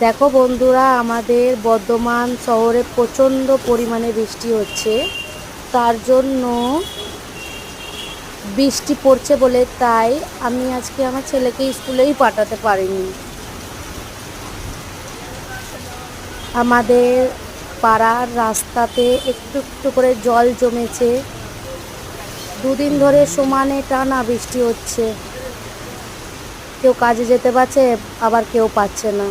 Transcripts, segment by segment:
দেখো বন্ধুরা, আমাদের বর্ধমান শহরে প্রচণ্ড পরিমাণে বৃষ্টি হচ্ছে। তার জন্য বৃষ্টি পড়ছে বলে তাই আমি আজকে আমার ছেলেকে স্কুলেই পাঠাতে পারিনি। আমাদের পাড়ার রাস্তাতে একটু একটু করে জল জমেছে। দুদিন ধরে সমানে টানা বৃষ্টি হচ্ছে। কেউ কাজে যেতে পারছে, আবার কেউ পাচ্ছে না।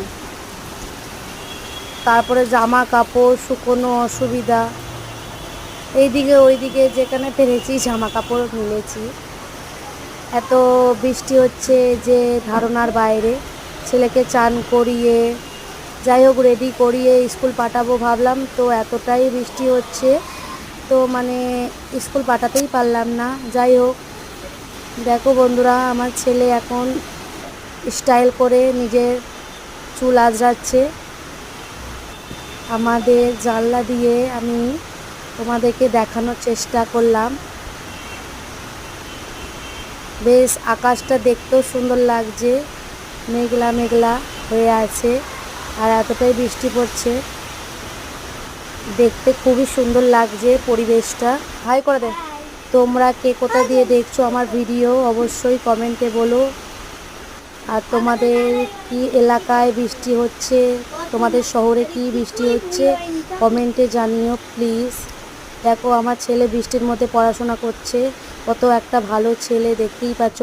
তারপরে জামা কাপড় শুকোনো অসুবিধা। এইদিকে ওইদিকে যেখানে পেরেছি জামা কাপড় মিলেছি। এত বৃষ্টি হচ্ছে যে ধারণার বাইরে। ছেলেকে চান করিয়ে যাই হোক রেডি করিয়ে স্কুল পাঠাবো ভাবলাম, তো এতটাই বৃষ্টি হচ্ছে তো স্কুল পাঠাতেই পারলাম না। যাই হোক, দেখো বন্ধুরা, আমার ছেলে এখন স্টাইল করে নিজের চুল আঁচড়াচ্ছে। আমাদের জানলা দিয়ে আমি তোমাদেরকে দেখানোর চেষ্টা করলাম। বেশ আকাশটা দেখতেও সুন্দর লাগছে, মেঘলা মেঘলা হয়ে আছে আর এতটাই বৃষ্টি পড়ছে, দেখতে খুবই সুন্দর লাগছে পরিবেশটা। হাই করে দে। তোমরা কে কোথা দিয়ে দেখছো আমার ভিডিও অবশ্যই কমেন্টে বলো। আর তোমাদের কি এলাকায় বৃষ্টি হচ্ছে, তোমাদের শহরে কি বৃষ্টি হচ্ছে কমেন্টে জানিও প্লিজ। দেখো আমার ছেলে বৃষ্টির মধ্যে পড়াশোনা করছে, কত একটা ভালো ছেলে, দেখতেই পাচ্ছ।